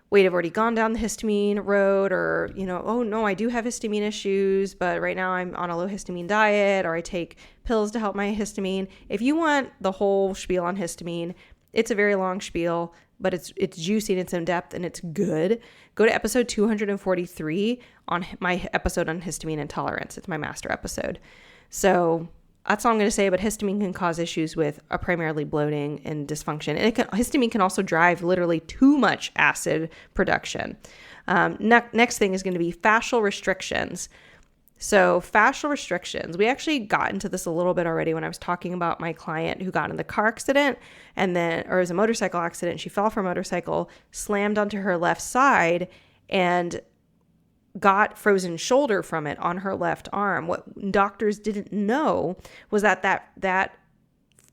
wait, I've already gone down the histamine road, or, oh no, I do have histamine issues, but right now I'm on a low histamine diet, or I take pills to help my histamine. If you want the whole spiel on histamine, it's a very long spiel, but it's juicy and it's in depth and it's good. Go to episode 243 on my episode on histamine intolerance. It's my master episode. So that's all I'm going to say, but histamine can cause issues with primarily bloating and dysfunction. And histamine can also drive literally too much acid production. Next thing is going to be fascial restrictions. So fascial restrictions, we actually got into this a little bit already when I was talking about my client who got in the car accident or it was a motorcycle accident. She fell from a motorcycle, slammed onto her left side, and got frozen shoulder from it on her left arm. What doctors didn't know was that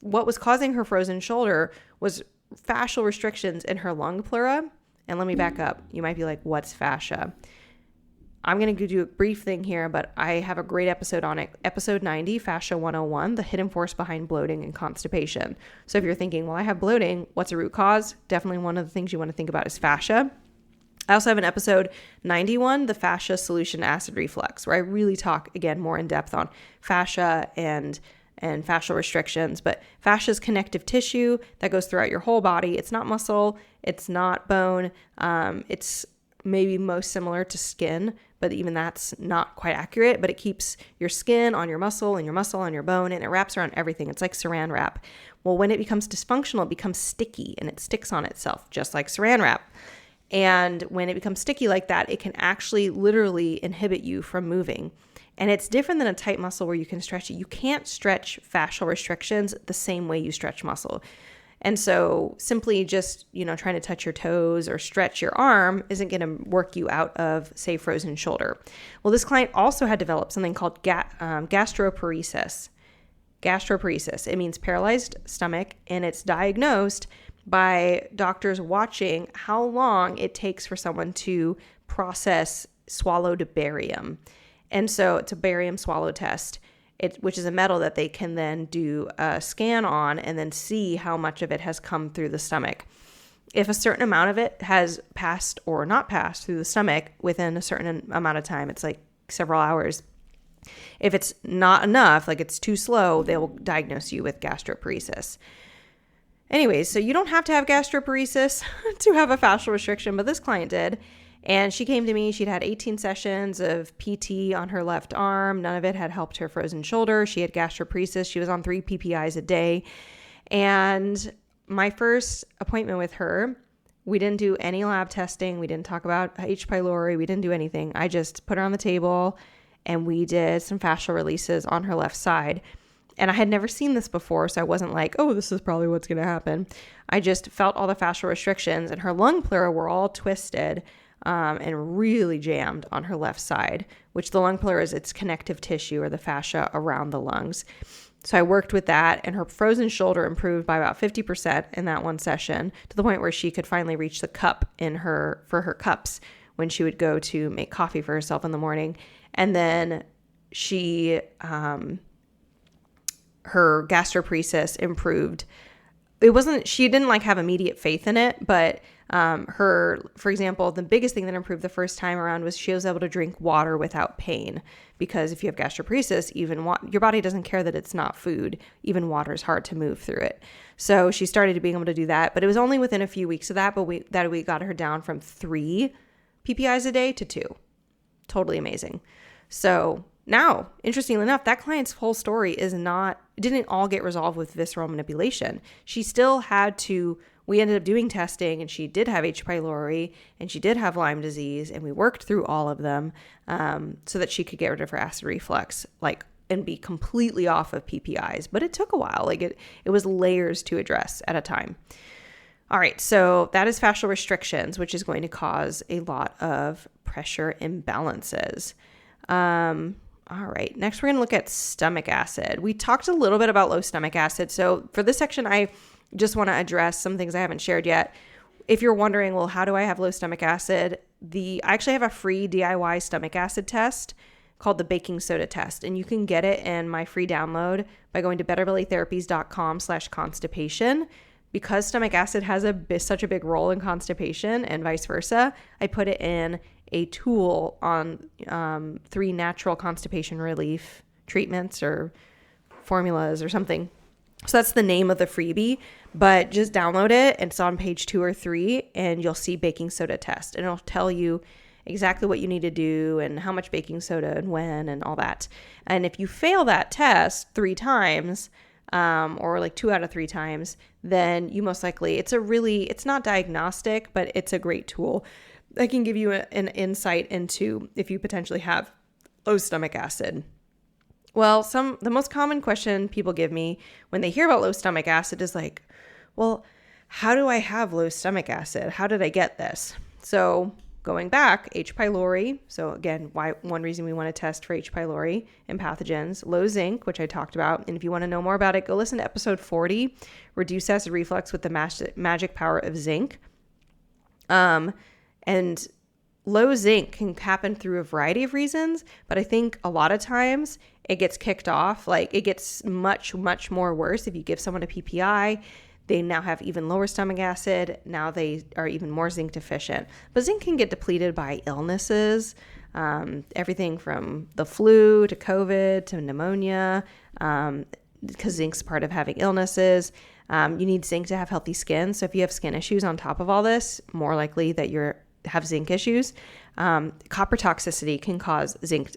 what was causing her frozen shoulder was fascial restrictions in her lung pleura. And let me back up. You might be like, what's fascia? I'm going to do a brief thing here, but I have a great episode on it. Episode 90, Fascia 101, the hidden force behind bloating and constipation. So if you're thinking, well, I have bloating, what's a root cause? Definitely one of the things you want to think about is fascia. I also have an episode 91, the fascia solution acid reflux, where I really talk, again, more in depth on fascia and fascial restrictions. But fascia is connective tissue that goes throughout your whole body. It's not muscle. It's not bone. It's maybe most similar to skin, but even that's not quite accurate. But it keeps your skin on your muscle and your muscle on your bone, and it wraps around everything. It's like saran wrap. Well, when it becomes dysfunctional, it becomes sticky and it sticks on itself, just like saran wrap. And when it becomes sticky like that, it can actually literally inhibit you from moving. And it's different than a tight muscle where you can stretch it. You can't stretch fascial restrictions the same way you stretch muscle. And so simply just, trying to touch your toes or stretch your arm isn't going to work you out of, say, frozen shoulder. Well, this client also had developed something called gastroparesis. Gastroparesis, it means paralyzed stomach, and it's diagnosed by doctors watching how long it takes for someone to process swallowed barium. And so it's a barium swallow test, which is a metal that they can then do a scan on and then see how much of it has come through the stomach. If a certain amount of it has passed or not passed through the stomach within a certain amount of time, it's like several hours. If it's not enough, like it's too slow, they will diagnose you with gastroparesis. Anyways, so you don't have to have gastroparesis to have a fascial restriction, but this client did. And she came to me, she'd had 18 sessions of PT on her left arm. None of it had helped her frozen shoulder. She had gastroparesis. She was on 3 PPIs a day. And my first appointment with her, we didn't do any lab testing. We didn't talk about H. pylori. We didn't do anything. I just put her on the table and we did some fascial releases on her left side. And I had never seen this before, so I wasn't like, oh, this is probably what's going to happen. I just felt all the fascial restrictions, and her lung pleura were all twisted and really jammed on her left side, which the lung pleura is its connective tissue or the fascia around the lungs. So I worked with that, and her frozen shoulder improved by about 50% in that one session, to the point where she could finally reach the cup for her cups when she would go to make coffee for herself in the morning. And then she her gastroparesis improved. She didn't have immediate faith in it, but for example, the biggest thing that improved the first time around was she was able to drink water without pain, because if you have gastroparesis, your body doesn't care that it's not food. Even water is hard to move through it. So she started being able to do that, but it was only within a few weeks of that, but we got her down from 3 PPIs a day to 2. Totally amazing. So now, interestingly enough, that client's whole story is not didn't all get resolved with visceral manipulation. She still had to, we ended up doing testing, and she did have H. pylori and she did have Lyme disease, and we worked through all of them so that she could get rid of her acid reflux, and be completely off of PPIs. But it took a while. It was layers to address at a time. All right, so that is fascial restrictions, which is going to cause a lot of pressure imbalances. All right, next we're going to look at stomach acid. We talked a little bit about low stomach acid. So for this section, I just want to address some things I haven't shared yet. If you're wondering, well, how do I have low stomach acid? I actually have a free DIY stomach acid test called the baking soda test, and you can get it in my free download by going to betterbellytherapies.com/constipation. Because stomach acid has such a big role in constipation and vice versa, I put it in a tool on 3 natural constipation relief treatments or formulas or something. So that's the name of the freebie, but just download it. It's on page 2 or 3, and you'll see baking soda test, and it'll tell you exactly what you need to do and how much baking soda and when and all that. And if you fail that test 3 times, or 2 out of 3 times, then you most likely, it's not diagnostic, but it's a great tool that can give you an insight into if you potentially have low stomach acid. Well, the most common question people give me when they hear about low stomach acid is well, how do I have low stomach acid? How did I get this? So going back, H. pylori. So again, one reason we want to test for H. pylori and pathogens. Low zinc, which I talked about. And if you want to know more about it, go listen to episode 40, Reduce Acid Reflux with the Magic Power of Zinc. And low zinc can happen through a variety of reasons, but I think a lot of times it gets kicked off. It gets much, much more worse if you give someone a PPI. They now have even lower stomach acid. Now they are even more zinc deficient. But zinc can get depleted by illnesses, everything from the flu to COVID to pneumonia, because zinc's part of having illnesses. You need zinc to have healthy skin. So if you have skin issues on top of all this, more likely that you have zinc issues. Copper toxicity can cause zinc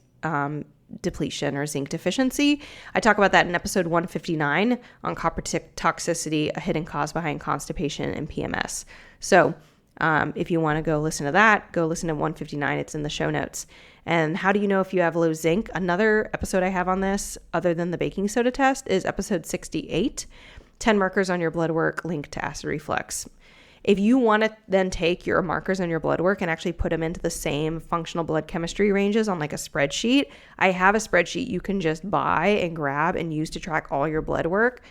depletion or zinc deficiency. I talk about that in episode 159 on copper toxicity, a hidden cause behind constipation and PMS. So if you want to go listen to that, go listen to 159. It's in the show notes. And how do you know if you have low zinc? Another episode I have on this, other than the baking soda test, is episode 68, 10 markers on your blood work linked to acid reflux. If you want to then take your markers on your blood work and actually put them into the same functional blood chemistry ranges on a spreadsheet, I have a spreadsheet you can just buy and grab and use to track all your blood work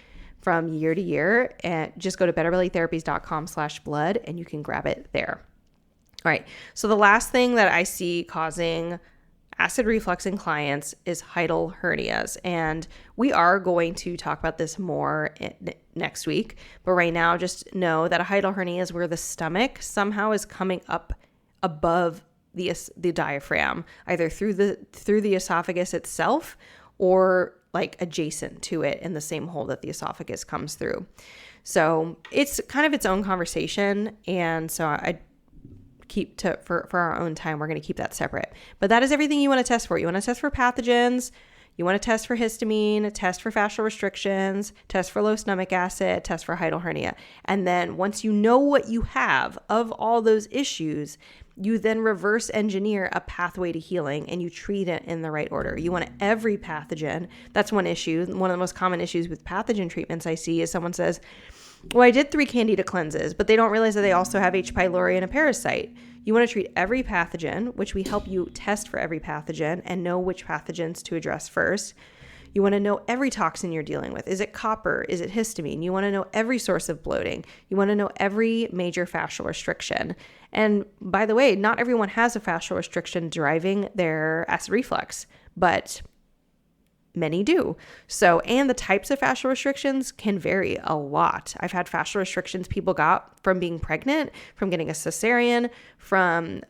from year to year. And just go to betterbellytherapies.com/blood and you can grab it there. All right. So the last thing that I see causing acid reflux in clients is hiatal hernias. And we are going to talk about this more next week. But right now, just know that a hiatal hernia is where the stomach somehow is coming up above the diaphragm, either through the esophagus itself or adjacent to it in the same hole that the esophagus comes through. So it's kind of its own conversation. And so I keep for our own time, we're going to keep that separate. But that is everything you want to test for. You want to test for pathogens. You want to test for histamine, test for fascial restrictions, test for low stomach acid, test for hiatal hernia. And then once you know what you have of all those issues, you then reverse engineer a pathway to healing and you treat it in the right order. You want every pathogen. That's one issue. One of the most common issues with pathogen treatments I see is someone says, well, I did 3 candida cleanses, but they don't realize that they also have H. pylori and a parasite. You want to treat every pathogen, which we help you test for every pathogen and know which pathogens to address first. You want to know every toxin you're dealing with. Is it copper? Is it histamine? You want to know every source of bloating. You want to know every major fascial restriction. And by the way, not everyone has a fascial restriction driving their acid reflux, but many do. So, and the types of fascial restrictions can vary a lot. I've had fascial restrictions people got from being pregnant, from getting a cesarean, from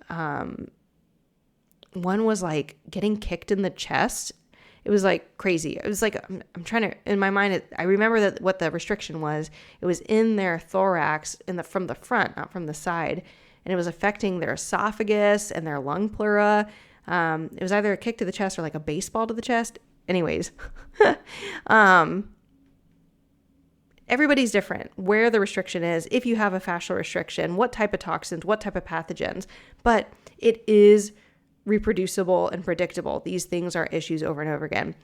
one was getting kicked in the chest. It was crazy. It was I'm trying to, in my mind, I remember that what the restriction was. It was in their thorax, from the front, not from the side. And it was affecting their esophagus and their lung pleura. It was either a kick to the chest or a baseball to the chest. Anyways, everybody's different, where the restriction is, if you have a fascial restriction, what type of toxins, what type of pathogens, but it is reproducible and predictable. These things are issues over and over again.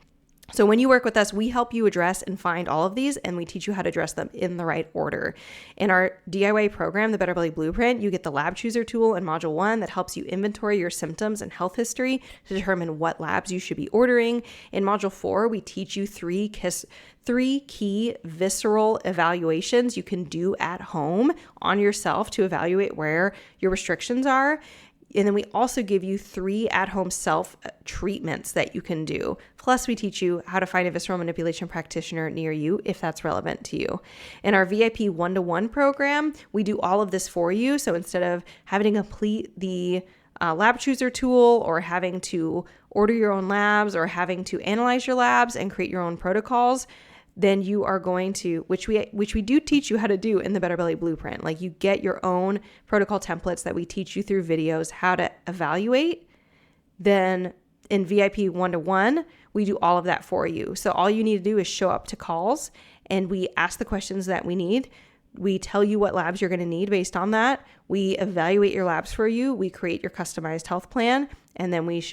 So when you work with us, we help you address and find all of these, and we teach you how to address them in the right order. In our DIY program, the Better Belly Blueprint, you get the Lab Chooser tool in Module 1 that helps you inventory your symptoms and health history to determine what labs you should be ordering. In Module 4, we teach you three key visceral evaluations you can do at home on yourself to evaluate where your restrictions are. And then we also give you 3 at-home self-treatments that you can do. Plus, we teach you how to find a visceral manipulation practitioner near you if that's relevant to you. In our VIP one-to-one program, we do all of this for you. So instead of having to complete the Lab Chooser tool or having to order your own labs or having to analyze your labs and create your own protocols, then you are going to, which we do teach you how to do in the Better Belly Blueprint. Like, you get your own protocol templates that we teach you through videos how to evaluate. Then in VIP one-to-one, we do all of that for you. So all you need to do is show up to calls and we ask the questions that we need. We tell you what labs you're going to need based on that. We evaluate your labs for you. We create your customized health plan, and then we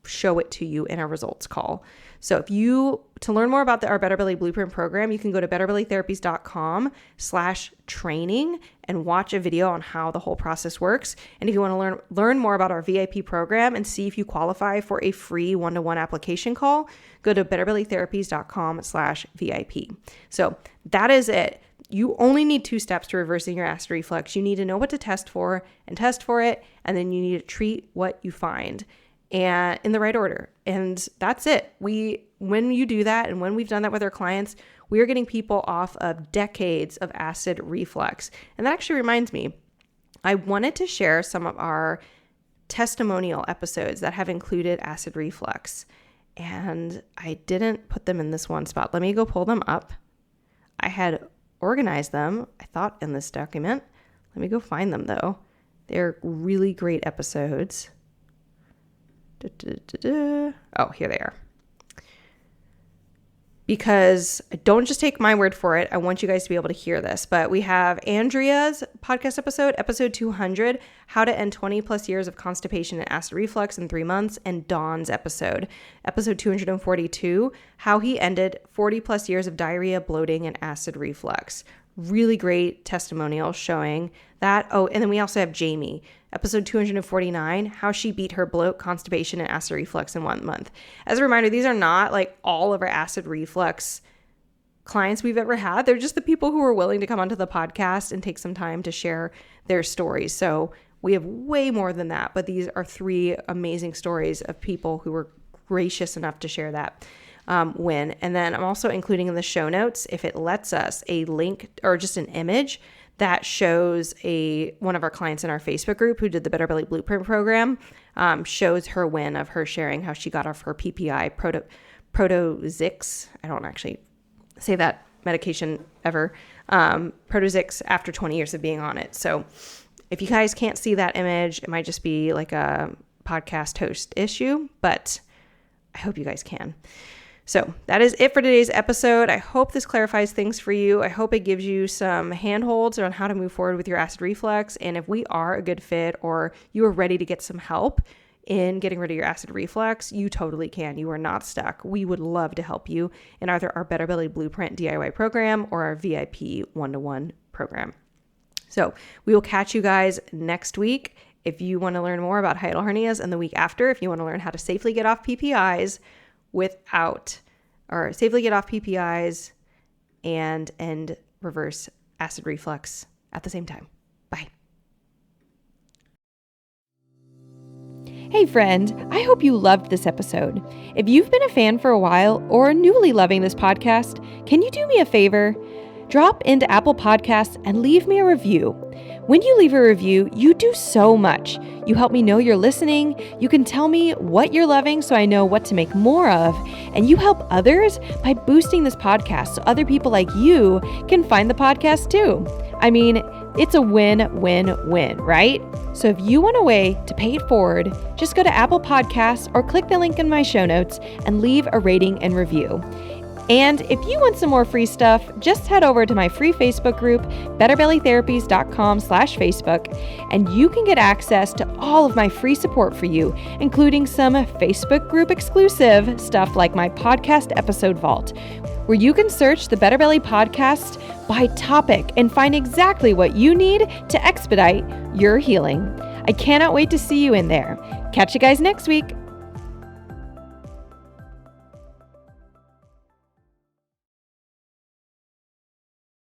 show it to you in our results call. So to learn more about our Better Belly Blueprint program, you can go to betterbellytherapies.com/training and watch a video on how the whole process works. And if you want to learn more about our VIP program and see if you qualify for a free one-to-one application call, go to betterbellytherapies.com/VIP. So that is it. You only need 2 steps to reversing your acid reflux. You need to know what to test for and test for it, and then you need to treat what you find and in the right order. And that's it. When you do that, and when we've done that with our clients, we are getting people off of decades of acid reflux. And that actually reminds me, I wanted to share some of our testimonial episodes that have included acid reflux. And I didn't put them in this one spot. Let me go pull them up. I had organized them, I thought, in this document. Let me go find them though. They're really great episodes. Oh, here they are. Because don't just take my word for it. I want you guys to be able to hear this. But we have Andrea's podcast episode 200, how to end 20 plus years of constipation and acid reflux in 3 months, and Dawn's episode 242, how he ended 40 plus years of diarrhea, bloating, and acid reflux. Really great testimonial showing that. Oh, and then we also have Jamie, episode 249, how she beat her bloat, constipation, and acid reflux in 1 month. As a reminder, these are not like all of our acid reflux clients we've ever had. They're just the people who are willing to come onto the podcast and take some time to share their stories. So we have way more than that, but these are 3 amazing stories of people who were gracious enough to share that. Win. And then I'm also including in the show notes, if it lets us, a link or just an image that shows one of our clients in our Facebook group who did the Better Belly Blueprint program, shows her win of her sharing how she got off her PPI, Pathogens. I don't actually say that medication ever. Pathogens after 20 years of being on it. So if you guys can't see that image, it might just be like a podcast host issue, but I hope you guys can. So that is it for today's episode. I hope this clarifies things for you. I hope it gives you some handholds on how to move forward with your acid reflux. And if we are a good fit or you are ready to get some help in getting rid of your acid reflux, you totally can. You are not stuck. We would love to help you in either our Better Belly Blueprint DIY program or our VIP one-to-one program. So we will catch you guys next week. If you want to learn more about hiatal hernias, and the week after, if you want to learn how to safely get off PPIs and reverse acid reflux at the same time. Bye. Hey friend, I hope you loved this episode. If you've been a fan for a while or newly loving this podcast, can you do me a favor? Drop into Apple Podcasts and leave me a review. When you leave a review, you do so much. You help me know you're listening. You can tell me what you're loving so I know what to make more of. And you help others by boosting this podcast so other people like you can find the podcast too. I mean, it's a win-win-win, right? So if you want a way to pay it forward, just go to Apple Podcasts or click the link in my show notes and leave a rating and review. And if you want some more free stuff, just head over to my free Facebook group, betterbellytherapies.com/Facebook, and you can get access to all of my free support for you, including some Facebook group exclusive stuff like my podcast episode vault, where you can search the Better Belly podcast by topic and find exactly what you need to expedite your healing. I cannot wait to see you in there. Catch you guys next week.